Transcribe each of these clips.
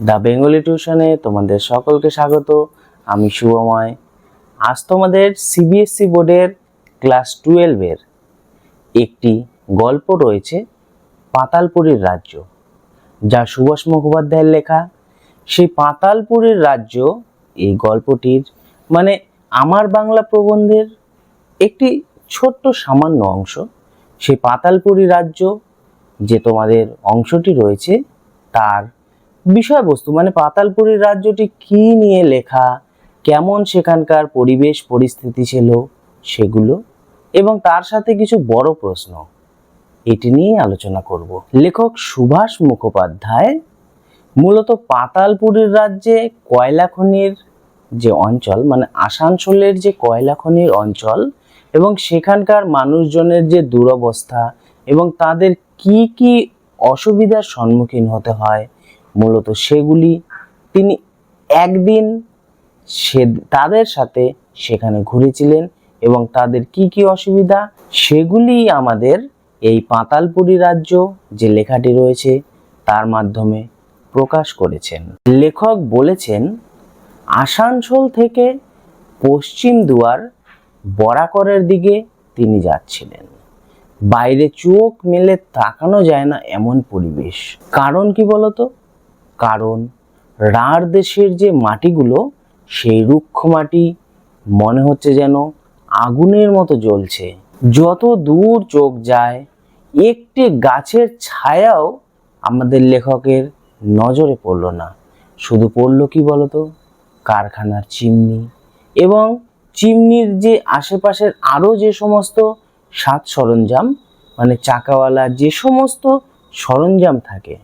The Bengali টিউশনে তোমাদের সকলকে স্বাগত। আমি শুভময়। আজ তোমাদের সিবিএসসি বোর্ডের ক্লাস 12-এর একটি গল্প রয়েছে, পাতালপুরীর রাজ্য, যা সুভাষ মুখোপাধ্যায়ের লেখা। সেই পাতালপুরীর রাজ্য এই গল্পটির আমার বাংলা প্রবন্ধের একটি ছোট্ট সামান্য অংশ। সেই পাতালপুরী রাজ্য যে তোমাদের অংশটি রয়েছে তার বিষয়বস্তু পাতালপুরীর রাজ্যটি কি নিয়ে লেখা, কেমন সেখানকার পরিবেশ পরিস্থিতি ছিল সেগুলো, এবং তার সাথে কিছু বড় প্রশ্ন, এটি নিয়ে আলোচনা করব। লেখক সুভাষ মুখোপাধ্যায় মূলত পাতালপুরীর রাজ্যে কয়লা খনির যে অঞ্চল, আসানসোলের যে কয়লা খনির অঞ্চল এবং সেখানকার মানুষজনের যে দুরবস্থা এবং তাদের কি কি অসুবিধার সম্মুখীন হতে হয়, মূলত সেগুলি তিনি একদিন তাদের সাথে সেখানে ঘুরেছিলেন এবং তাদের কি কি অসুবিধা সেগুলি আমাদের এই পাতালপুরী রাজ্য যে লেখাটি রয়েছে তার মাধ্যমে প্রকাশ করেছেন। লেখক বলেছেন, আসানসোল থেকে পশ্চিম দুয়ার বরাকরের দিকে তিনি যাচ্ছিলেন। বাইরে চোখ মেলে তাকানো যায় না এমন পরিবেশ। কারণ কি বলতো? কারণ রাঢ় দেশের যে মাটিগুলো, সেই রুক্ষ মাটি মনে হচ্ছে যেন আগুনের মতো জ্বলছে। যত দূর চোখ যায় একটি গাছের ছায়াও আমাদের লেখকের নজরে পড়ল না। শুধু পড়ল কি বলতো? কারখানার চিমনি এবং চিমনির যে আশেপাশের আরো যে সমস্ত সাজ সরঞ্জাম, চাকাওয়ালা যে সমস্ত সরঞ্জাম থাকে,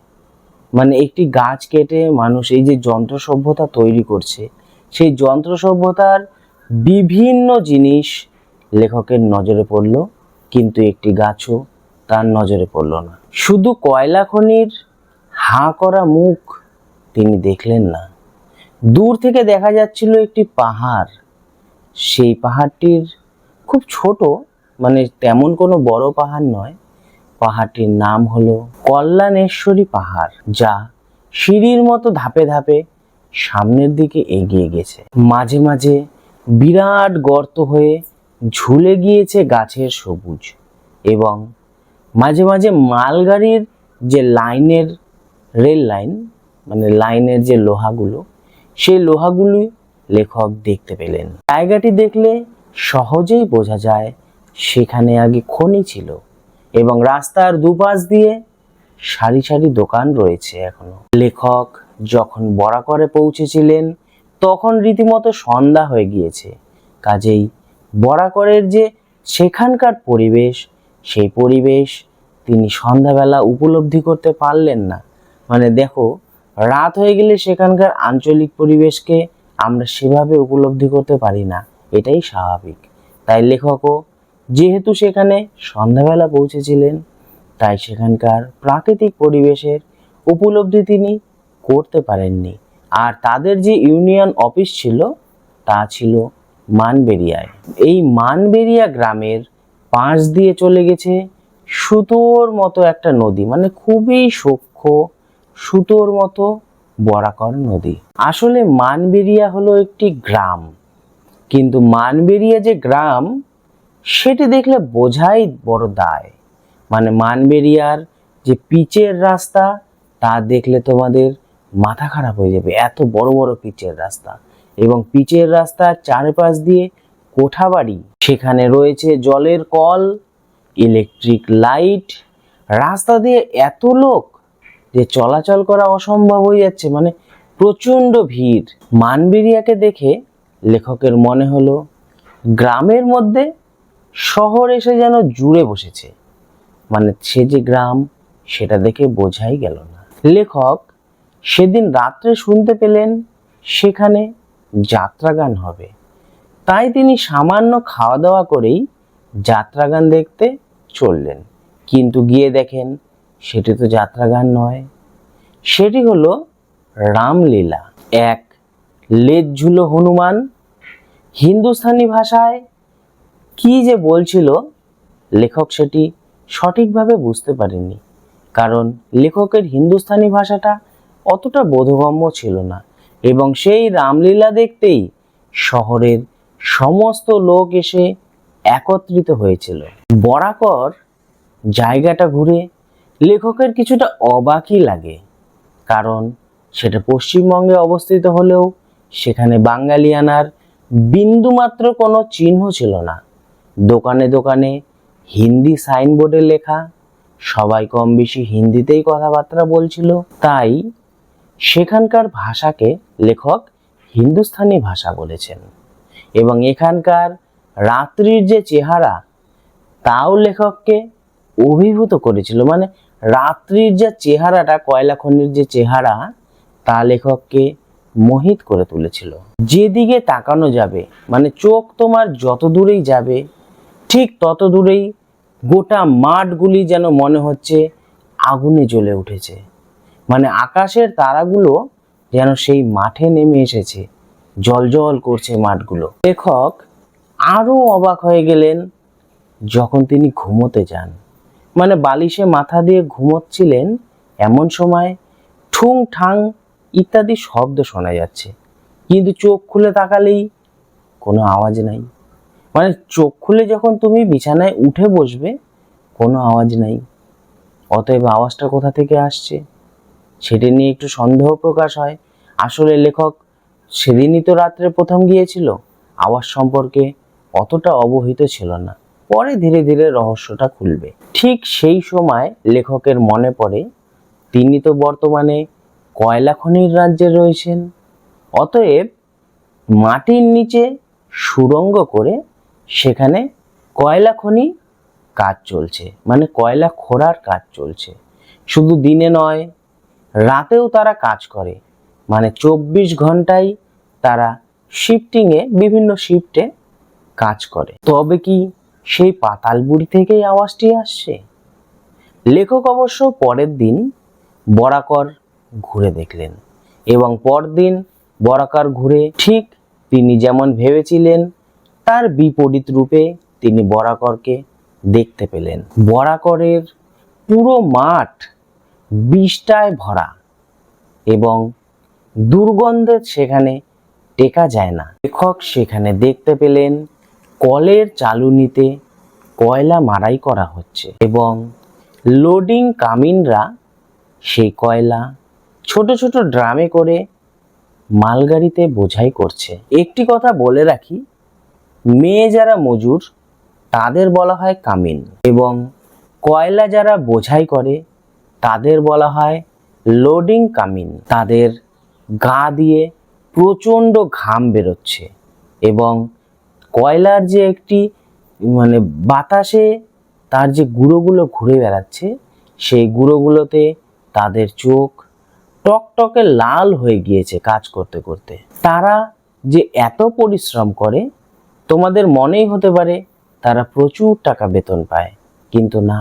একটি গাছ কেটে মানুষ এই যে যন্ত্র সভ্যতা তৈরি করছে, সেই যন্ত্র সভ্যতার বিভিন্ন জিনিস লেখকের নজরে পড়ল, কিন্তু একটি গাছও তার নজরে পড়ল না। শুধু কয়লা খনির হাঁ করা মুখ তিনি দেখলেন না। দূর থেকে দেখা যাচ্ছিল একটি পাহাড়। সেই পাহাড়টির খুব ছোট, তেমন কোনো বড় পাহাড় নয়। পাহাড়টির নাম হলো কল্যাণেশ্বরী পাহাড়, যা সিঁড়ির মতো ধাপে ধাপে সামনের দিকে এগিয়ে গেছে। মাঝে মাঝে বিরাট গর্ত হয়ে ঝুলে গিয়েছে গাছের সবুজ, এবং মাঝে মাঝে মালগাড়ির যে রেল লাইন, লাইনের যে লোহাগুলো, সেই লোহাগুলি লেখক দেখতে পেলেন। জায়গাটি দেখলে সহজেই বোঝা যায় সেখানে আগে খনি ছিল, এবং রাস্তার দুপাশ দিয়ে সারি সারি দোকান রয়েছে এখনো। লেখক যখন বরাকরে পৌঁছেছিলেন তখন রীতিমতো সন্ধ্যা হয়ে গিয়েছে। কাজেই বরাকরের যে সেখানকার পরিবেশ, সেই পরিবেশ তিনি সন্ধ্যাবেলা উপলব্ধি করতে পারলেন না। দেখো, রাত হয়ে গেলে সেখানকার আঞ্চলিক পরিবেশকে আমরা সেভাবে উপলব্ধি করতে পারি না, এটাই স্বাভাবিক। তাই লেখকও যেহেতু সেখানে সন্ধ্যাবেলা পৌঁছেছিলেন, তাই সেখানকার প্রাকৃতিক পরিবেশের উপলব্ধি তিনি করতে পারেননি। আর তাদের যে ইউনিয়ন অফিস ছিল তা ছিল মানবেরিয়ায়। এই মানবেরিয়া গ্রামের পাশ দিয়ে চলে গেছে সুতোর মতো একটা নদী, খুবই সূক্ষ্ম সুতোর মতো বরাকর নদী। আসলে মানবেরিয়া হলো একটি গ্রাম, কিন্তু মানবেরিয়া যে গ্রাম সেটি দেখলে বোঝাই বড় দায়। মানবেরিয়ার যে পিচের রাস্তা, তা দেখলে তোমাদের মাথা খারাপ হয়ে যাবে, এত বড় বড় পিচের রাস্তা। এবং পিচের রাস্তার চারপাশ দিয়ে কোঠাবাড়ি, সেখানে রয়েছে জলের কল, ইলেকট্রিক লাইট। রাস্তা দিয়ে এত লোক যে চলাচল করা অসম্ভব হয়ে যাচ্ছে, প্রচণ্ড ভিড়। মানবেরিয়াকে দেখে লেখকের মনে হলো গ্রামের মধ্যে শহর এসে যেন জুড়ে বসেছে। সে যে গ্রাম সেটা দেখে বোঝাই গেল না। লেখক সেদিন রাত্রে শুনতে পেলেন সেখানে যাত্রাগান হবে, তাই তিনি সামান্য খাওয়া দাওয়া করেই যাত্রাগান দেখতে চললেন। কিন্তু গিয়ে দেখেন সেটি তো যাত্রাগান নয়, সেটি হলো রামলীলা। এক লেজঝুলো হনুমান হিন্দুস্তানি ভাষায় কি যে বলছিল, লেখক সেটি সঠিকভাবে বুঝতে পারেননি, কারণ লেখকের হিন্দুস্তানি ভাষাটা অতটা বোধগম্য ছিল না, এবং সেই রামলীলা দেখতেই শহরের সমস্ত লোক এসে একত্রিত হয়েছিল। বরাকর জায়গাটা ঘুরে লেখকের কিছুটা অবাকই লাগে, কারণ সেটা পশ্চিমবঙ্গে অবস্থিত হলেও সেখানে বাঙালিয়ানার বিন্দুমাত্র কোনো চিহ্ন ছিল না। দোকানে দোকানে হিন্দি সাইনবোর্ডে লেখা, সবাই কম বেশি হিন্দিতেই কথাবার্তা বলছিল। তাই সেখানকার ভাষাকে লেখক হিন্দুস্তানি ভাষা বলেছেন, এবং এখানকার রাত্রির যে চেহারা তাও লেখককে অভিভূত করেছিল। মানে রাত্রির যে চেহারাটা, কয়লা খনির যে চেহারা, তা লেখককে মোহিত করে তুলেছিল। যেদিকে তাকানো যাবে, মানে চোখ তোমার যত দূরেই যাবে ঠিক তত দূরেই গোটা মাঠগুলি যেন মনে হচ্ছে আগুনে জ্বলে উঠেছে। মানে আকাশের তারাগুলো যেন সেই মাঠে নেমে এসেছে, জ্বলজ্বল করছে মাঠগুলো। লেখক আরো অবাক হয়ে গেলেন যখন তিনি ঘুমোতে যান। মানে বালিশে মাথা দিয়ে ঘুমোচ্ছিলেন, এমন সময় ঠুং ঠাং ইত্যাদি শব্দ শোনা যাচ্ছে, কিন্তু চোখ খুলে তাকালেই কোনো আওয়াজ নাই। মানে চোখ খুলে যখন তুমি বিছানায় উঠে বসবে, কোনো আওয়াজ নাই। অতএব আওয়াজটা কোথা থেকে আসছে সেটা নিয়ে একটু সন্দেহ প্রকাশ হয়। আসলে লেখক সেদিনই তো রাত্রে প্রথম গিয়েছিল, আওয়াজ সম্পর্কে অতটা অবহিত ছিল না। পরে ধীরে ধীরে রহস্যটা খুলবে। ঠিক সেই সময় লেখকের মনে পড়ে তিনি তো বর্তমানে কয়লা খনির রাজ্যে রয়েছেন। অতএব মাটির নিচে সুড়ঙ্গ করে সেখানে কয়লা খনি কাজ চলছে, মানে কয়লা খোঁড়ার কাজ চলছে। শুধু দিনে নয়, রাতেও তারা কাজ করে। মানে 24 ঘন্টাই তারা শিফটিংয়ে, বিভিন্ন শিফটে কাজ করে। তবে কি সেই পাতালপুরি থেকেই আওয়াজটি আসছে? লেখক অবশ্য পরের দিন বরাকর ঘুরে দেখলেন, এবং পরদিন বরাকর ঘুরে ঠিক তিনি যেমন ভেবেছিলেন তার বিপরীত রূপে তিনি বরাকরকে দেখতে পেলেন। বরাকরের পুরো মাঠ বিষটায় ভরা, এবং দুর্গন্ধে সেখানে টেকা যায় না। লেখক সেখানে দেখতে পেলেন কলের চালুনিতে কয়লা মাড়াই করা হচ্ছে, এবং লোডিং কামিনরা সেই কয়লা ছোট ছোট ড্রামে করে মালগাড়িতে বোঝাই করছে। একটি কথা বলে রাখি, মেয়ে যারা মজুর তাদের বলা হয় কামিন, এবং কয়লা যারা বোঝাই করে তাদের বলা হয় লোডিং কামিন। তাদের গা দিয়ে প্রচণ্ড ঘাম বেরোচ্ছে, এবং কয়লার যে একটি মানে বাতাসে তার যে গুঁড়োগুলো ঘুরে বেড়াচ্ছে, সেই গুঁড়োগুলোতে তাদের চোখ টকটকে লাল হয়ে গিয়েছে কাজ করতে করতে। তারা যে এত পরিশ্রম করে, তোমাদের মনেই হতে পারে তারা প্রচুর টাকা বেতন পায়, কিন্তু না,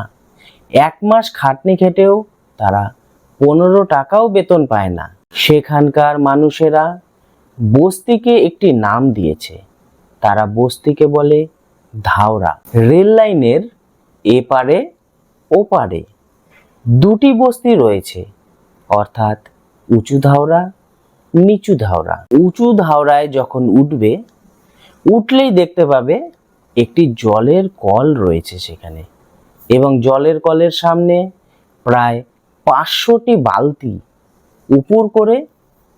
1 মাস খাটনি খেটেও তারা 15 টাকাও বেতন পায় না। সেখানকার মানুষেরা বস্তিকে একটি নাম দিয়েছে, তারা বস্তিকে বলে ধাওরা। রেল লাইনের এপারে ওপারে দুটি বস্তি রয়েছে, অর্থাৎ উঁচু ধাওরা, নিচু ধাওরা। উঁচু ধাওরায় যখন উঠবে, উঠলেই দেখতে পাবে একটি জলের কল রয়েছে সেখানে, এবং জলের কলের সামনে প্রায় 500টি বালতি উপর করে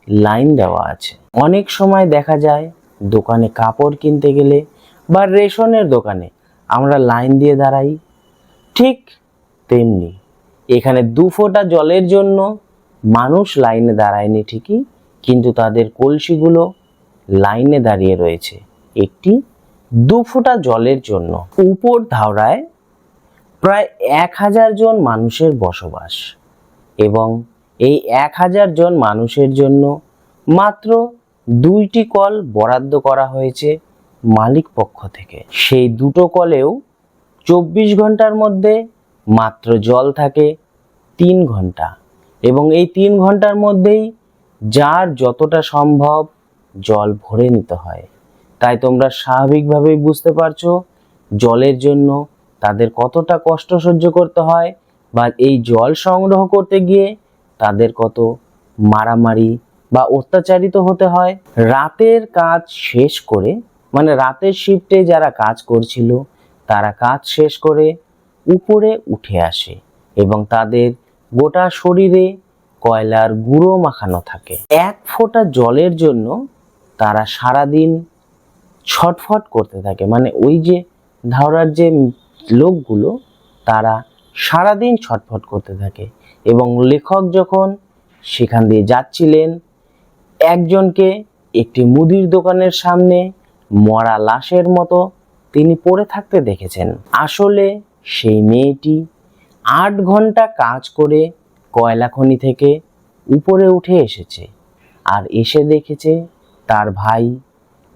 লাইন দেওয়া আছে। অনেক সময় দেখা যায় দোকানে কাপড় কিনতে গেলে বা রেশনের দোকানে আমরা লাইন দিয়ে দাঁড়াই, ঠিক তেমনি এখানে 2 ফোঁটা জলের জন্য মানুষ লাইনে দাঁড়ায়নি ঠিকই, কিন্তু তাদের কলসিগুলো লাইনে দাঁড়িয়ে রয়েছে একটি 2 ফোঁটা জলের জন্য। উপর ধাওরায় প্রায় 1000 জন মানুষের বসবাস, এবং এই 1000 জন মানুষের জন্য মাত্র 2টি কল বরাদ্দ করা হয়েছে মালিক পক্ষ থেকে। সেই দুটো কলেও 24 ঘন্টার মধ্যে মাত্র জল থাকে 3 ঘন্টা, এবং এই 3 ঘন্টার মধ্যেই যার যতটা সম্ভব জল ভরে নিতে হয়। তাই তোমরা স্বাভাবিকভাবেই বুঝতে পারছো জলের জন্য তাদের কতটা কষ্ট সহ্য করতে হয়, বা এই জল সংগ্রহ করতে গিয়ে তাদের কত মারামারি বা অত্যাচারিত হতে হয়। রাতের কাজ শেষ করে, মানে রাতের শিফটে যারা কাজ করছিল তারা কাজ শেষ করে উপরে উঠে আসে এবং তাদের গোটা শরীরে কয়লার গুঁড়ো মাখানো থাকে। এক ফোঁটা জলের জন্য তারা সারাদিন ছটফট করতে থাকে, মানে ওই যে ধাওরার যে লোকগুলো তারা সারাদিন ছটফট করতে থাকে। এবং লেখক যখন সেখান দিয়ে যাচ্ছিলেন, একজনকে একটি মুদির দোকানের সামনে মরা লাশের মতো তিনি পড়ে থাকতে দেখেছেন। আসলে সেই মেয়েটি 8 ঘন্টা কাজ করে কয়লা খনি থেকে উপরে উঠে এসেছে, আর এসে দেখেছে তার ভাই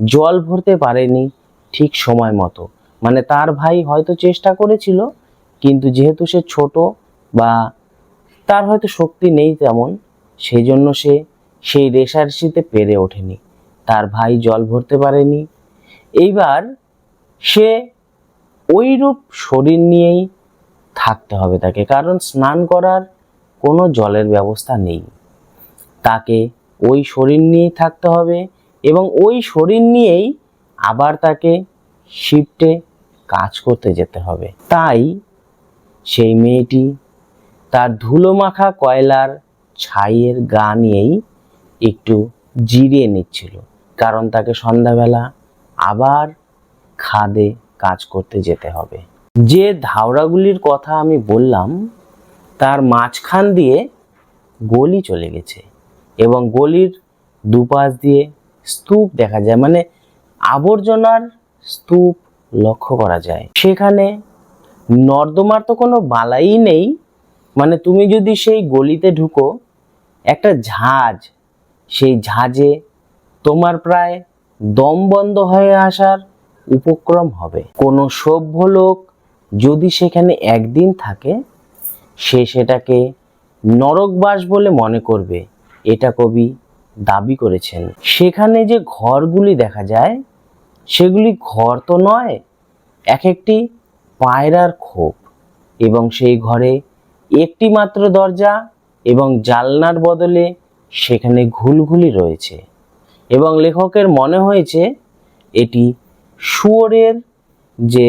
জল ভরতে পারেনি ঠিক সময় মতো। মানে তার ভাই হয়তো চেষ্টা করেছিল, কিন্তু যেহেতু সে ছোট বা তার হয়তো শক্তি নেই তেমন, সেই জন্য সে সেই রেষারেষিতে পেরে ওঠেনি, তার ভাই জল ভরতে পারেনি। এইবার সে ওইরূপ শরীর নিয়েই থাকতে হবে তাকে, কারণ স্নান করার কোনো জলের ব্যবস্থা নেই। তাকে ওই শরীর নিয়েই থাকতে হবে এবং ওই শরীর নিয়েই আবার তাকে শিফটে কাজ করতে যেতে হবে। তাই সেই মেয়েটি তার ধুলো মাখা কয়লার ছাইয়ের গা নিয়েই একটু জিরিয়ে নিচ্ছিল, কারণ তাকে সন্ধ্যাবেলা আবার খাদে কাজ করতে যেতে হবে। যে ধাওড়াগুলির কথা আমি বললাম তার মাঝখান দিয়ে গলি চলে গেছে এবং গলির দুপাশ দিয়ে স্তূপ দেখা যায়, মানে আবর্জনার স্তূপ লক্ষ্য করা যায়। সেখানে নর্দমার তো কোনো বালাই নেই, মানে তুমি যদি সেই গলিতে ঢুকো, একটা ঝাঁজ, সেই ঝাঁজে তোমার প্রায় দম বন্ধ হয়ে আসার উপক্রম হবে। কোনো সভ্য লোক যদি সেখানে একদিন থাকে, সে সেটাকে নরকবাস বলে মনে করবে, এটা কবি দাবি করেছেন। সেখানে যে ঘরগুলি দেখা যায় সেগুলি ঘর তো নয়, এক একটি পায়রার খোপ, এবং সেই ঘরে একটি মাত্র দরজা এবং জানলার বদলে সেখানে ঘুলঘুলি রয়েছে। এবং লেখকের মনে হয়েছে এটি শুয়োরের যে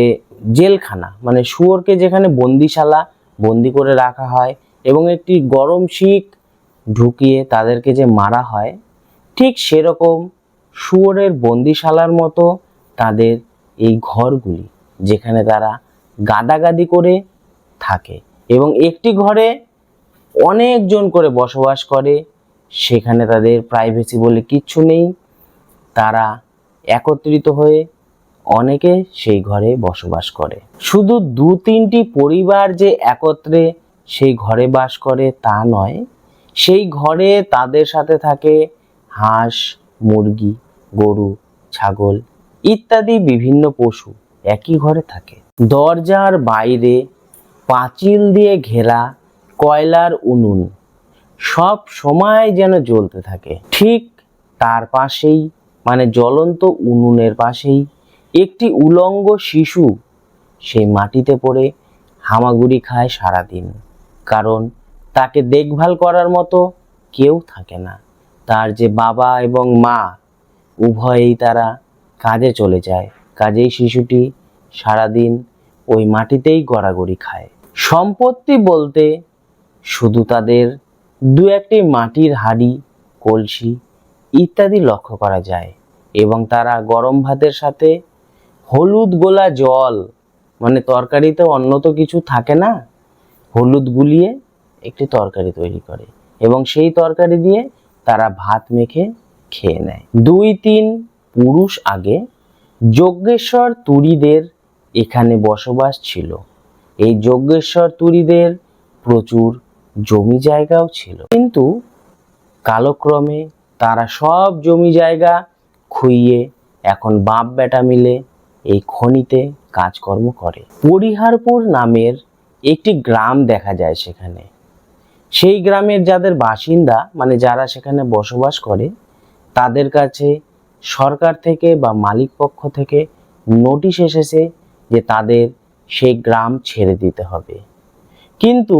জেলখানা, মানে শুয়োরকে যেখানে বন্দিশালা বন্দি করে রাখা হয় এবং একটি গরম শিক ঢুকিয়ে তাদেরকে যে মারা হয়, ঠিক সেরকম শুয়োরের বন্দিশালার মতো তাদের এই ঘরগুলি, যেখানে তারা গাদাগাদি করে থাকে এবং একটি ঘরে অনেকজন করে বসবাস করে। সেখানে তাদের প্রাইভেসি বলে কিচ্ছু নেই, তারা একত্রিত হয়ে অনেকে সেই ঘরে বসবাস করে। শুধু 2-3টি পরিবার যে একত্রে সেই ঘরে বাস করে তা নয়, সেই ঘরে তাদের সাথে থাকে হাঁস, মুরগি, গরু, ছাগল ইত্যাদি বিভিন্ন পশু একই ঘরে থাকে। দরজার বাইরে পাঁচিল দিয়ে ঘেরা কয়লার উনুন সব সময় যেন জ্বলতে থাকে। ঠিক তার পাশেই, মানে জ্বলন্ত উনুনের পাশেই একটি উলঙ্গ শিশু সেই মাটিতে পড়ে হামাগুড়ি খায় সারাদিন, কারণ তাকে দেখভাল করার মতো কেউ থাকে না। তার যে বাবা এবং মা উভয়েই তারা কাজে চলে যায়, কাজেই শিশুটি সারাদিন ওই মাটিতেই গড়াগড়ি খায়। সম্পত্তি বলতে শুধু তাদের 2-1টি মাটির হাঁড়ি, কলসি ইত্যাদি লক্ষ্য করা যায়। এবং তারা গরম ভাতের সাথে হলুদ গোলা জল, মানে তরকারিতে অন্য তো কিছু থাকে না, হলুদ গুলিয়ে একটি তরকারি তৈরি করে এবং সেই তরকারি দিয়ে তারা ভাত মেখে খেয়ে নেয়। 2-3 পুরুষ আগে যজ্ঞেশ্বর তুরীদের এখানে বসবাস ছিল। এই যজ্ঞেশ্বর তুরীদের প্রচুর জমি জায়গাও ছিল, কিন্তু কালক্রমে তারা সব জমি জায়গা খুইয়ে এখন বাপ বেটা মিলে এই খনিতে কাজকর্ম করে। পরিহারপুর নামের একটি গ্রাম দেখা যায় সেখানে। সেই গ্রামের যাদের বাসিন্দা, মানে যারা সেখানে বসবাস করে, তাদের কাছে সরকার থেকে বা মালিক পক্ষ থেকে নোটিশ এসেছে যে তাদের সেই গ্রাম ছেড়ে দিতে হবে। কিন্তু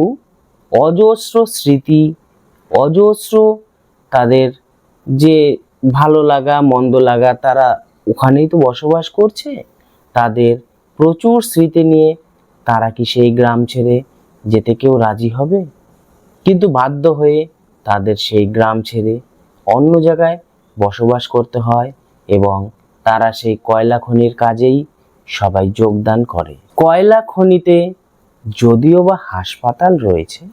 অজস্র স্মৃতি, অজস্র তাদের যে ভালো লাগা মন্দ লাগা, তারা ওখানেই তো বসবাস করছে। তাদের প্রচুর স্মৃতি নিয়ে তারা কি সেই গ্রাম ছেড়ে যেতে কেউ রাজি হবে? কিন্তু বাধ্য হয়ে তাদের সেই গ্রাম ছেড়ে অন্য জায়গায় বসবাস করতে হয় এবং তারা সেই কয়লা খনির কাজেই সবাই যোগদান করে। কয়লা খনিতে যদিও বা হাসপাতাল রয়েছে,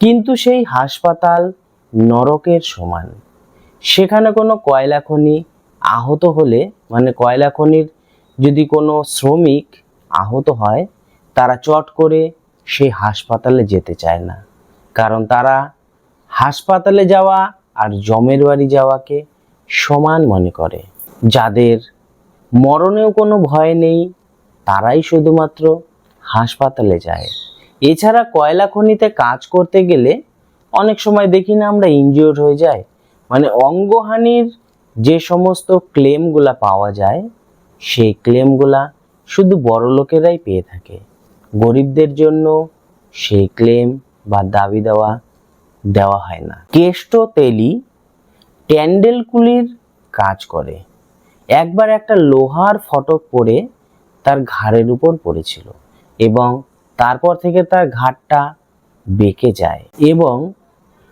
কিন্তু সেই হাসপাতাল নরকের সমান। সেখানে কোনো কয়লা খনি আহত হলে, মানে কয়লা খনির যদি কোনো শ্রমিক আহত হয়, তারা চট করে সেই হাসপাতালে যেতে চায় না, কারণ তারা হাসপাতালে যাওয়া আর জমের বাড়ি যাওয়াকে সমান মনে করে। যাদের মরণেও কোনো ভয় নেই তারাই শুধুমাত্র হাসপাতালে যায়। এছাড়া কয়লা খনিতে কাজ করতে গেলে অনেক সময় দেখি না আমরা ইনজিওর্ড হয়ে যায়, মানে অঙ্গহানির যে সমস্ত ক্লেমগুলা পাওয়া যায় সেই ক্লেমগুলা শুধু বড় লোকেরাই পেয়ে থাকে। গরিবদের জন্য সেই ক্লেম বা দাবি দেওয়া হয় না। কেষ্ট তেলি ট্যান্ডেল কুলির কাজ করে। একবার একটা লোহার ফটক পড়ে তার ঘাড়ের উপর পড়েছিল এবং তারপর থেকে তার ঘাড়টা বেঁকে যায় এবং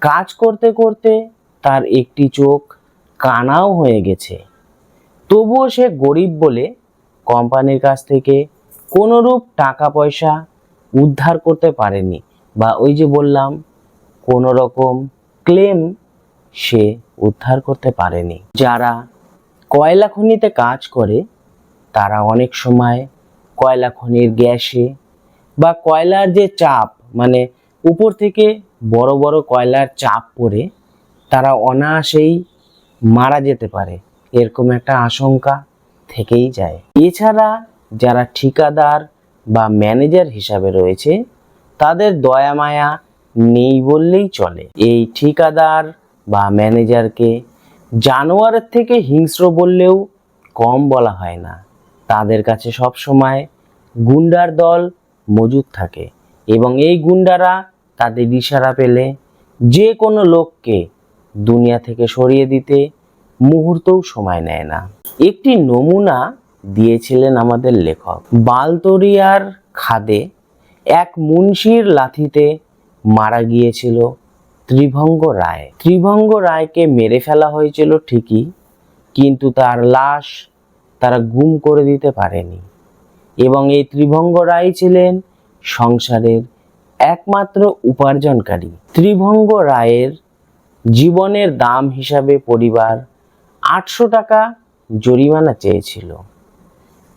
কাজ করতে করতে তার একটি চোখ কানাও হয়ে গেছে। তবুও সে গরিব বলে কোম্পানির কাছ থেকে কোনোরূপ টাকা পয়সা উদ্ধার করতে পারেনি, বা ওই যে বললাম কোনো রকম ক্লেম সে উদ্ধার করতে পারেনি। যারা কয়লা খনিতে কাজ করে তারা অনেক সময় কয়লা খনির গ্যাসে বা কয়লার যে চাপ, মানে উপর থেকে বড় বড় কয়লার চাপ পড়ে তারা অনায়াসেই মারা যেতে পারে, এরকম একটা আশঙ্কা থেকেই যায়। এছাড়া যারা ঠিকাদার বা ম্যানেজার হিসাবে রয়েছে তাদের দয়া মায়া নেই বললেই চলে। এই ঠিকাদার বা ম্যানেজারকে জানোয়ারের থেকে হিংস্র বললেও কম বলা হয় না। তাদের কাছে সব সময় গুন্ডার দল মজুদ থাকে এবং এই গুন্ডারা তাদের ইশারা পেলে যে কোনো লোককে দুনিয়া থেকে সরিয়ে দিতে মুহূর্তও সময় নেয় না। একটি নমুনা দিয়েছিলেন আমাদের লেখক। বালতরিয়ার খাদে এক মুন্সির লাথিতে মারা গিয়েছিল ত্রিভঙ্গ রায়। ত্রিভঙ্গ রায়কে মেরে ফেলা হয়েছিল ঠিকই, কিন্তু তার লাশ তারা গুম করে দিতে পারেনি এবং এই ত্রিভঙ্গ রায় ছিলেন সংসারের একমাত্র উপার্জনকারী। ত্রিভঙ্গ রায়ের জীবনের দাম হিসাবে পরিবার 800 টাকা জরিমানা চেয়েছিল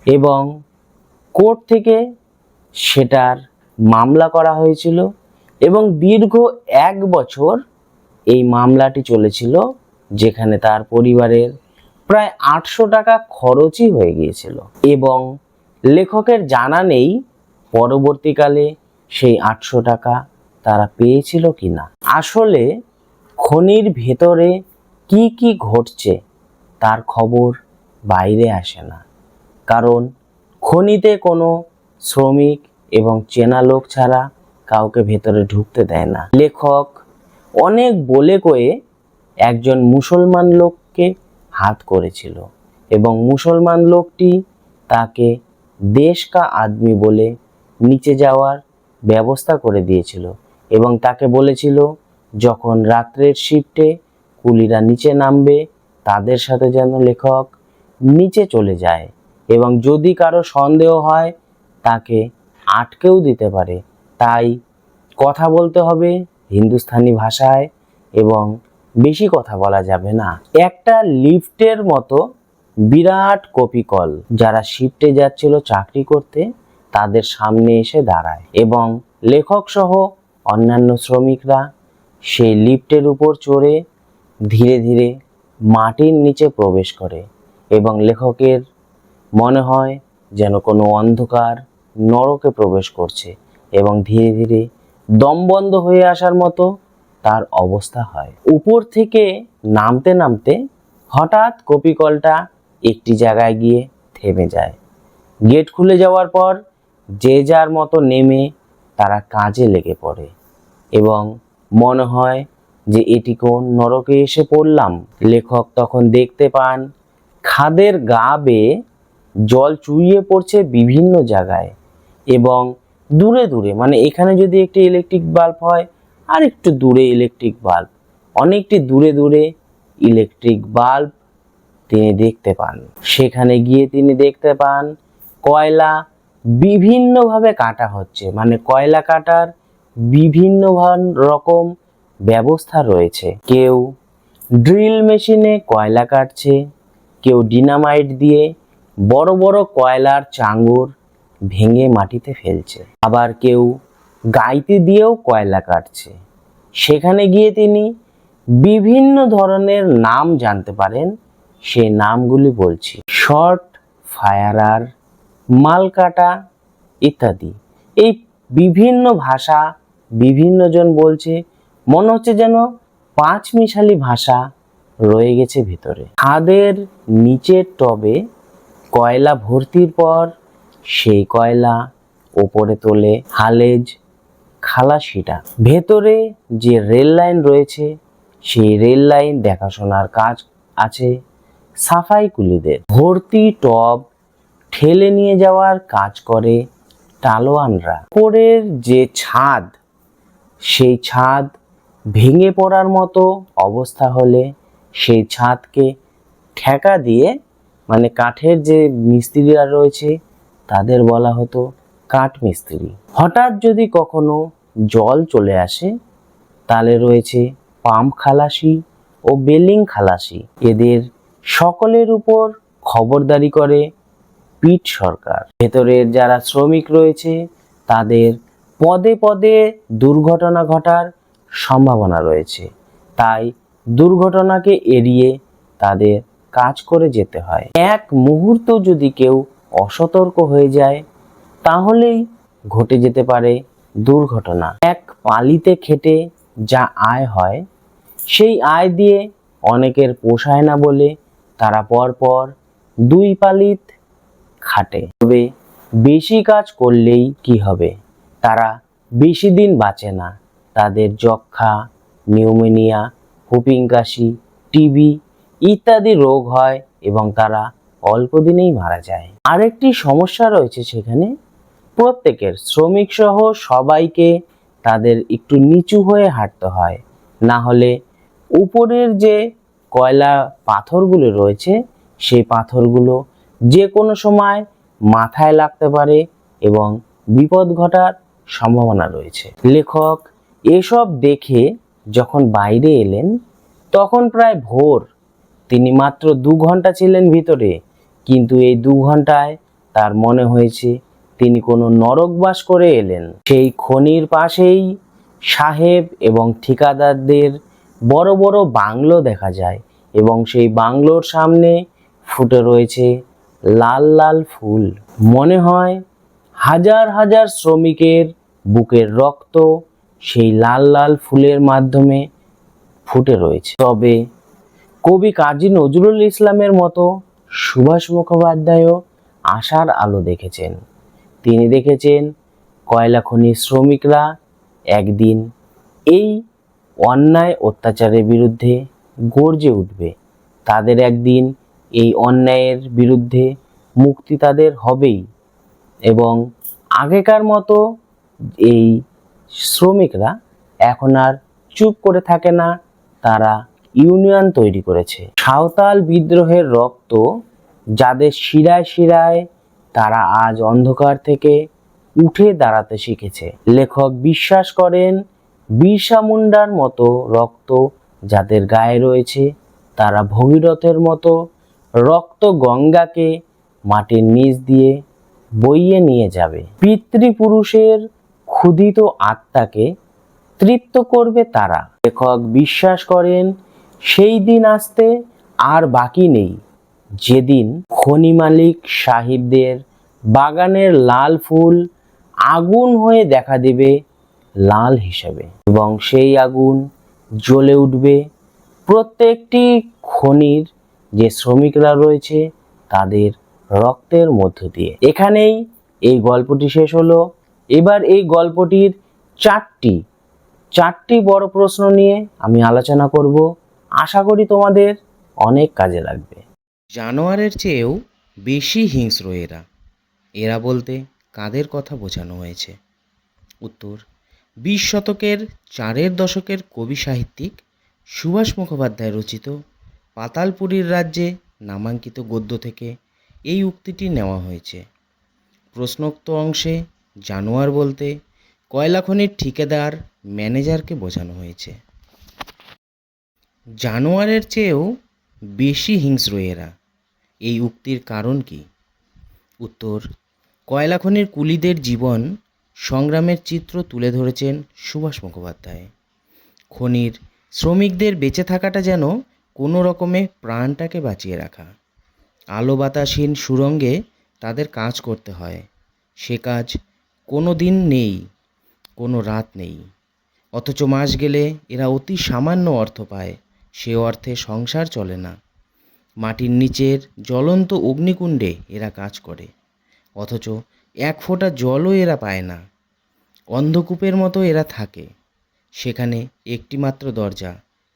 এবং কোর্ট থেকে সেটার মামলা করা হয়েছিল এবং দীর্ঘ 1 বছর এই মামলাটি চলেছিল, যেখানে তার পরিবারের প্রায় 800 টাকা খরচই হয়ে গিয়েছিল এবং লেখকের জানা নেই পরবর্তীকালে সেই 800 টাকা তারা পেয়েছিল কিনা। আসলে খনির ভেতরে কি কি ঘটছে তার খবর বাইরে আসে না, কারণ খনিতে কোনো শ্রমিক এবং চেনা লোক ছাড়া কাউকে ভেতরে ঢুকতে দেয় না। লেখক অনেক বলে কয়ে একজন মুসলমান লোককে হাত করেছিল এবং মুসলমান লোকটি তাকে দেশ কা আদমি বলে নিচে যাওয়ার ব্যবস্থা করে দিয়েছিল এবং তাকে বলেছিল যখন রাত্রের শিফটে কুলিরা নিচে নামবে তাদের সাথে যেন লেখক নিচে চলে যায় এবং যদি কারো সন্দেহ হয় তাকে আটকেও দিতে পারে। তাই কথা বলতে হবে হিন্দুস্তানি ভাষায় এবং বেশি কথা বলা যাবে না। একটা লিফটের মতো বিরাট কপিকল যারা শিফটে যাচ্ছিল চাকরি করতে তাদের সামনে এসে দাঁড়ায় এবং লেখক সহ অন্যান্য শ্রমিকরা সেই লিফটের উপর চড়ে ধীরে ধীরে মাটির নিচে প্রবেশ করে এবং লেখকের মনে হয় যেন কোনো অন্ধকার নরকে প্রবেশ করছে এবং ধীরে ধীরে দম বন্ধ হয়ে আসার মতো তার অবস্থা হয়। উপর থেকে নামতে নামতে হঠাৎ কপিকলটা একটি জায়গায় গিয়ে থেমে যায়। গেট খুলে যাওয়ার পর যে যার মতো নেমে তারা কাজে লেগে পড়ে এবং মনে হয় যে এটি কোন নরকে এসে পড়লাম। লেখক তখন দেখতে পান খাদের গা বেয়ে জল চুইয়ে পড়ছে বিভিন্ন জায়গায় এবং দূরে দূরে, মানে এখানে যদি একটি ইলেকট্রিক বাল্ব হয় আর একটু দূরে ইলেকট্রিক বাল্ব, অনেকটি দূরে দূরে ইলেকট্রিক বাল্ব তিনি দেখতে পান। সেখানে গিয়ে তিনি দেখতে পান কয়লা বিভিন্নভাবে কাটা হচ্ছে, মানে কয়লা কাটার বিভিন্ন রকম ব্যবস্থা রয়েছে। কেউ ড্রিল মেশিনে কয়লা কাটছে, কেউ ডিনামাইট দিয়ে বড় বড় কয়লার চাঙড় ভেঙে মাটিতে ফেলছে, আবার কেউ গাইতি দিয়েও কয়লা কাটছে। সেখানে গিয়ে তিনি বিভিন্ন ধরনের নাম জানতে পারেন। সেই নামগুলি বলছি: শর্ট ফায়ারার, মালকাটা ইত্যাদি। এই বিভিন্ন ভাষা বিভিন্ন জন বলছে, মনে হচ্ছে যেন পাঁচমিশালি ভাষা রয়ে গেছে ভিতরে। খাদের নিচের টবে কয়লা ভর্তির পর সেই কয়লা ওপরে তোলে হালেজ খালাসিরা। ভেতরে যে রেল লাইন রয়েছে সেই রেল লাইন দেখাশোনার কাজ আছে সাফাই কুলিদের। ভর্তি টব ঠেলে নিয়ে যাওয়ার কাজ করে টালোয়ানরা। উপরের যে ছাদ, সেই ছাদ ভেঙে পড়ার মতো অবস্থা হলে সেই ছাদকে ঠেকা দিয়ে, মানে কাঠের যে মিস্ত্রিরা রয়েছে তাদের বলা হতো কাঠ মিস্ত্রি। হঠাৎ যদি কখনো জল চলে আসে তাহলে রয়েছে পাম্প খালাসি ও বেলিং খালাসি। এদের সকলের উপর খবরদারি করে পিট সরকার। ভেতরের যারা শ্রমিক রয়েছে তাদের পদে পদে দুর্ঘটনা ঘটার সম্ভাবনা রয়েছে, তাই দুর্ঘটনাকে এড়িয়ে তাদের কাজ করে যেতে হয়। এক মুহূর্ত যদি কেউ অসতর্ক হয়ে যায় তাহলেই ঘটে যেতে পারে দুর্ঘটনা। এক পালিতে খেটে যা আয় হয় সেই আয় দিয়ে অনেকের পোষায় না বলে তারা পরপর দুই পালিত খাটে। তবে বেশি কাজ করলেই কি হবে, তারা বেশি দিন বাঁচে না। তাদের যক্ষা, নিউমোনিয়া, হুপিং কাশি, টিবি ইত্যাদি রোগ হয় এবং তারা অল্প দিনেই মারা যায়। আরেকটি সমস্যা রয়েছে সেখানে, প্রত্যেকের শ্রমিক সহ সবাইকে তাদের একটু নিচু হয়ে হাঁটতে হয়, না হলে উপরের যে কয়লা পাথরগুলো রয়েছে সেই পাথরগুলো যে কোনো সময় মাথায় লাগতে পারে এবং বিপদ ঘটার সম্ভাবনা রয়েছে। লেখক এসব দেখে যখন বাইরে এলেন তখন প্রায় ভোর। তিনি মাত্র 2 ঘন্টা ছিলেন ভিতরে, কিন্তু এই 2 ঘন্টায় তার মনে হয়েছে তিনি কোনো নরকবাস করে এলেন। সেই খনির পাশেই সাহেব এবং ঠিকাদারদের বড় বড় বাংলো দেখা যায় এবং সেই বাংলোর সামনে ফুটে রয়েছে লাল লাল ফুল। মনে হয় হাজার হাজার শ্রমিকের বুকের রক্ত সেই লাল লাল ফুলের মাধ্যমে ফুটে রয়েছে। তবে কবি কাজী নজরুল ইসলামের মতো সুভাষ মুখোপাধ্যায়ও আশার আলো দেখেছেন। তিনি দেখেছেন কয়লা খনির শ্রমিকরা একদিন এই অন্যায় অত্যাচারের বিরুদ্ধে গর্জে উঠবে। তাদের একদিন এই অন্যায়ের বিরুদ্ধে মুক্তি তাদের হবেই এবং আগেকার মতো এই শ্রমিকরা এখন আর চুপ করে থাকে না, তারা ইউনিয়ন তৈরি করেছে। সাঁওতাল বিদ্রোহের রক্ত যাদের শিরায় শিরায়, তারা আজ অন্ধকার থেকে উঠে দাঁড়াতে শিখেছে। লেখক বিশ্বাস করেন বিরসা মুন্ডার মতো রক্ত যাদের গায়ে রয়েছে তারা ভগীরথের মতো রক্ত গঙ্গাকে মাটির নিচ দিয়ে বইয়ে নিয়ে যাবে। পিতৃপুরুষের ক্ষুধিত আত্মাকে তৃপ্ত করবে তারা। লেখক বিশ্বাস করেন সেই দিন আসতে আর বাকি নেই যেদিন খনি মালিক সাহেবদের বাগানের লাল ফুল আগুন হয়ে দেখা দেবে লাল হিসেবে এবং সেই আগুন জ্বলে উঠবে প্রত্যেকটি খনির যে শ্রমিকরা রয়েছে তাদের রক্তের মধ্য দিয়ে। এখানেই এই গল্পটি শেষ হলো। এবার এই গল্পটির 4টি 4টি বড় প্রশ্ন নিয়ে আমি আলোচনা করব। আশা করি তোমাদের অনেক কাজে লাগবে। জানোয়ারের চেয়েও বেশি হিংস্র এরা। এরা বলতে কাদের কথা বোঝানো হয়েছে? উত্তর: 20 শতকের 4 দশকের কবি সাহিত্যিক সুভাষ মুখোপাধ্যায় রচিত পাতালপুরীর রাজ্যে নামাঙ্কিত গদ্য থেকে এই উক্তিটি নেওয়া হয়েছে। প্রশ্নোক্ত অংশে জানোয়ার বলতে কয়লা খনির ঠিকাদার ম্যানেজারকে বোঝানো হয়েছে। জানোয়ারের চেয়েও বেশি হিংস্র এরা, এই উক্তির কারণ কি? উত্তর: কয়লা খনির কুলিদের জীবন সংগ্রামের চিত্র তুলে ধরেছেন সুভাষ মুখোপাধ্যায়। খনির শ্রমিকদের বেঁচে থাকাটা যেন কোনো রকমে প্রাণটাকে বাঁচিয়ে রাখা। আলো বাতাসহীন সুড়ঙ্গে তাদের কাজ করতে হয়। সে কাজ কোনো দিন নেই, কোনো রাত নেই, অথচ মাস গেলে এরা অতি সামান্য অর্থ পায়। সে অর্থে সংসার চলে না। মাটির নিচের জ্বলন্ত অগ্নিকুণ্ডে এরা কাজ করে, অথচ এক ফোঁটা জলও এরা পায় না। অন্ধকূপের মতো এরা থাকে, সেখানে একটি মাত্র দরজা,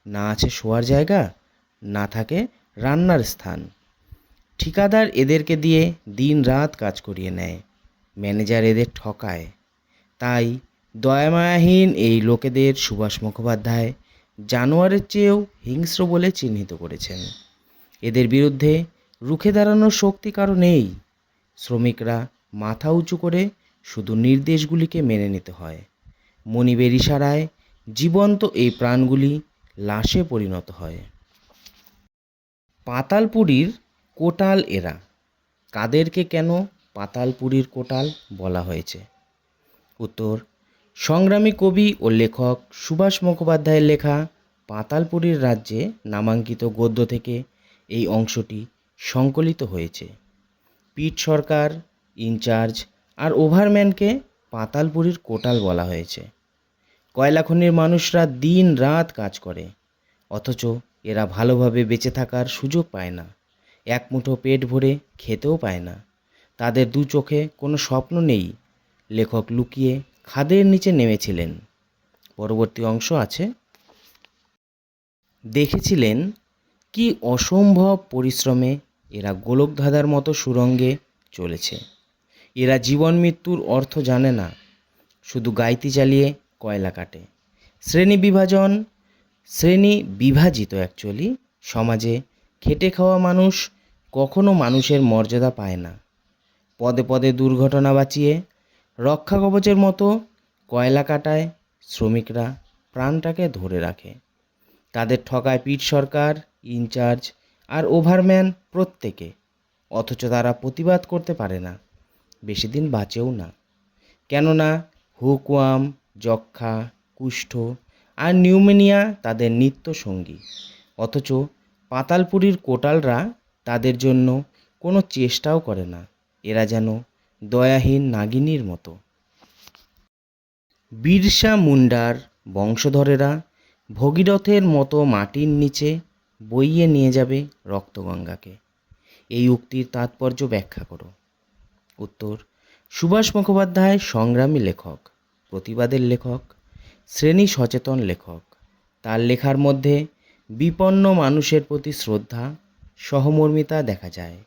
না আছে শোয়ার জায়গা, না থাকে রান্নার স্থান। ঠিকাদার এদেরকে দিয়ে দিন রাত কাজ করিয়ে নেয়, ম্যানেজার এদের ঠকায়। তাই দয়ামায়াহীন এই লোকেদের সুভাষ মুখোপাধ্যায় জানোয়ারের চেয়েও হিংস্র বলে চিহ্নিত করেছেন। এদের বিরুদ্ধে রুখে দাঁড়ানোর শক্তি কারো নেই। শ্রমিকরা মাথা উঁচু করে শুধু নির্দেশগুলিকে মেনে নিতে হয়। মনিবের ইশারায় জীবন্ত এই প্রাণগুলি লাশে পরিণত হয়। পাতালপুরীর কোটাল এরা। কাদেরকে কেন পাতালপুরীর কোটাল বলা হয়েছে? উত্তর: সংগ্রামী কবি ও লেখক সুভাষ মুখোপাধ্যায়ের লেখা পাতালপুরীর রাজ্যে নামাঙ্কিত গদ্য থেকে এই অংশটি সংকলিত হয়েছে। পিট সরকার, ইনচার্জ আর ওভারম্যানকে পাতালপুরীর কোটাল বলা হয়েছে। কয়লা খনির মানুষরা দিন রাত কাজ করে, অথচ এরা ভালোভাবে বেঁচে থাকার সুযোগ পায় না। এক মুঠো পেট ভরে খেতেও পায় না। তাদের দু চোখে কোনো স্বপ্ন নেই। লেখক লুকিয়ে খাদের নিচে নেমেছিলেন। পরবর্তী অংশ আছে। দেখেছিলেন কি অসম্ভব পরিশ্রমে এরা গোলকধাঁধার মতো সুরঙ্গে চলেছে। এরা জীবন মৃত্যুর অর্থ জানে না, শুধু গাইতি চালিয়ে কয়লা কাটে। শ্রেণী বিভাজিত অ্যাকচুয়ালি। সমাজে খেটে খাওয়া মানুষ কখনো মানুষের মর্যাদা পায় না। পদে পদে দুর্ঘটনা বাঁচিয়ে রক্ষা কবচের মতো কয়লা কাটায় শ্রমিকরা প্রাণটাকে ধরে রাখে। তাদের ঠকায় পিট সরকার, ইনচার্জ আর ওভারম্যান প্রত্যেকে, অথচ তারা প্রতিবাদ করতে পারে না, বেশি দিন বাঁচেও না। কেননা হুকওয়াম, যক্ষা, কুষ্ঠ আর নিউমোনিয়া তাদের নিত্য সঙ্গী। অথচ পাতালপুরীর কোটালরা তাদের জন্য কোনো চেষ্টাও করে না। এরা যেন দয়াহীন নাগিনীর মতো। বিরসা মুন্ডার বংশধরেরা ভগীরথের মতো মাটির নিচে বইয়ে নিয়ে যাবে রক্তগঙ্গাকে। এই উক্তির তাৎপর্য ব্যাখ্যা করো। উত্তর: সুভাষ মুখোপাধ্যায় সংগ্রামী লেখক, প্রতিবাদের লেখক, শ্রেণী সচেতন লেখক। তার লেখার মধ্যে বিপন্ন মানুষের প্রতি শ্রদ্ধা, সহমর্মিতা দেখা যায়।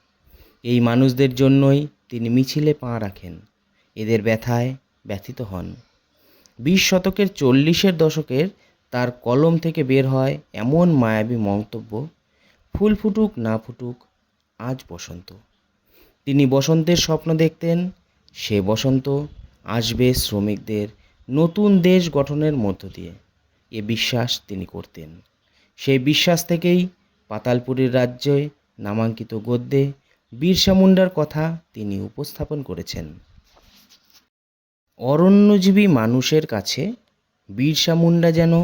এই মানুষদের জন্যই তিনি মিছিলে পা রাখেন, এদের ব্যথায় ব্যথিত হন। 20 শতকের 40-এর দশকের তার কলম থেকে বের হয় এমন মায়াবী মন্তব্য: ফুল ফুটুক না ফুটুক, আজ বসন্ত। তিনি বসন্তের স্বপ্ন দেখতেন। সে বসন্ত আসবে শ্রমিকদের নতুন দেশ গঠনের মধ্য দিয়ে, এ বিশ্বাস তিনি করতেন। সেই বিশ্বাস থেকেই পাতালপুরীর রাজ্যে নামাঙ্কিত গদ্যে বিরসা মুন্ডার কথা তিনি উপস্থাপন করেছেন। অরণ্যজীবী মানুষের কাছে বিরসা মুন্ডা যেন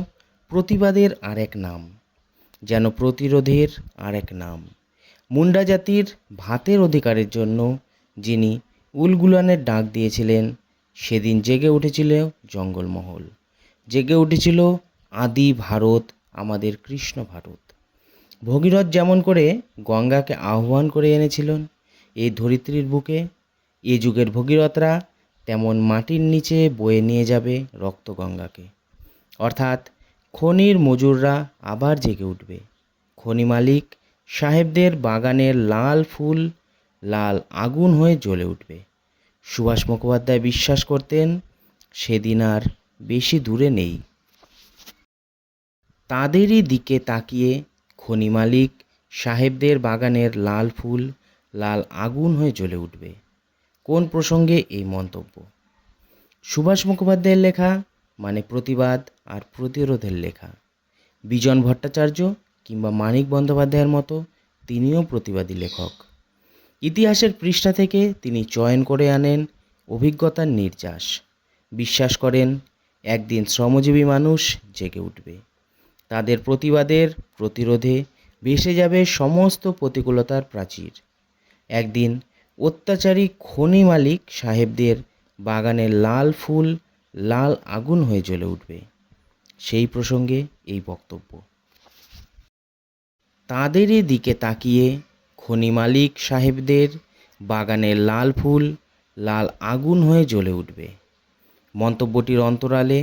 প্রতিবাদের আরেক নাম, যেন প্রতিরোধের আরেক নাম। মুন্ডা জাতির ভাতের অধিকারের জন্য যিনি উলগুলানের ডাক দিয়েছিলেন, সেদিন জেগে উঠেছিল জঙ্গলমহল, জেগে উঠেছিল আদি ভারত, আমাদের কৃষ্ণ ভারত। ভগীরথ যেমন করে গঙ্গাকে আহ্বান করে এনেছিলেন এই ধরিত্রীর বুকে, এ যুগের ভগীরথরা তেমন মাটির নিচে বয়ে নিয়ে যাবে রক্তগঙ্গাকে। অর্থাৎ খনির মজুররা আবার জেগে উঠবে। খনি মালিক সাহেবদের বাগানের লাল ফুল লাল আগুন হয়ে জ্বলে উঠবে। সুভাষ মুখোপাধ্যায় বিশ্বাস করতেন সেদিন আর বেশি দূরে নেই। তাদেরই দিকে তাকিয়ে খনি মালিক সাহেবদের বাগানের লাল ফুল লাল আগুন হয়ে জ্বলে উঠবে। কোন প্রসঙ্গে এই মন্তব্য? সুভাষ মুখোপাধ্যায়ের লেখা মানে প্রতিবাদ আর প্রতিরোধের লেখা। বিজন ভট্টাচার্য কিংবা মানিক বন্দ্যোপাধ্যায়ের মতো তিনিও প্রতিবাদী লেখক। ইতিহাসের পৃষ্ঠা থেকে তিনি চয়ন করে আনেন অভিজ্ঞতার নির্যাস। বিশ্বাস করেন একদিন শ্রমজীবী মানুষ জেগে উঠবে। তাদের প্রতিবাদের প্রতিরোধে ভেসে যাবে সমস্ত প্রতিকূলতার প্রাচীর। একদিন অত্যাচারী খনি মালিক সাহেবদের বাগানের লাল ফুল লাল আগুন হয়ে জ্বলে উঠবে। সেই প্রসঙ্গে এই বক্তব্য। তাদেরই দিকে তাকিয়ে খনি মালিক সাহেবদের বাগানের লাল ফুল লাল আগুন হয়ে জ্বলে উঠবে। মন্তব্যটির অন্তরালে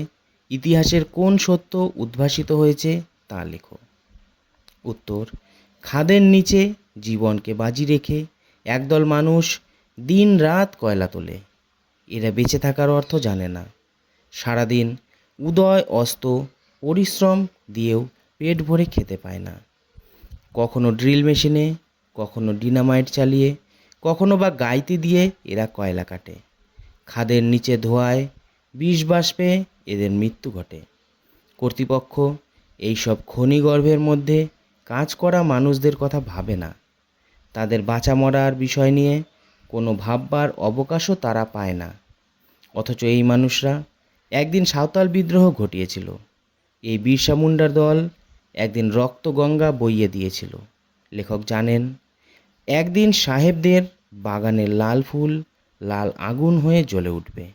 ইতিহাসের কোন সত্য উদ্ভাসিত হয়েছে তা লেখো। উত্তর: খাদের নিচে জীবনকে বাজি রেখে একদল মানুষ দিন রাত কয়লা তোলে। এরা বেঁচে থাকার অর্থ জানে না। সারাদিন উদয় অস্ত পরিশ্রম দিয়েও পেট ভরে খেতে পায় না। কখনো ড্রিল মেশিনে, কখনো ডিনামাইট চালিয়ে, কখনো বা গাইতে দিয়ে এরা কয়লা কাটে। খাদের নিচে ধোঁয়ায় বিষ বাষ্পে এদের মৃত্যু ঘটে। কর্তৃপক্ষ এইসব খনিগর্ভের মধ্যে কাজ করা মানুষদের কথা ভাবে না। তাদের বাঁচা মরার বিষয় নিয়ে কোনো ভাববার অবকাশও তারা পায় না। অথচ এই মানুষরা একদিন সাঁওতাল বিদ্রোহ ঘটিয়েছিল। এই বিরসা মুন্ডার দল একদিন রক্ত গঙ্গা বইয়ে দিয়েছিল। লেখক জানেন একদিন সাহেবদের বাগানের লাল ফুল লাল আগুন হয়ে জ্বলে উঠবে।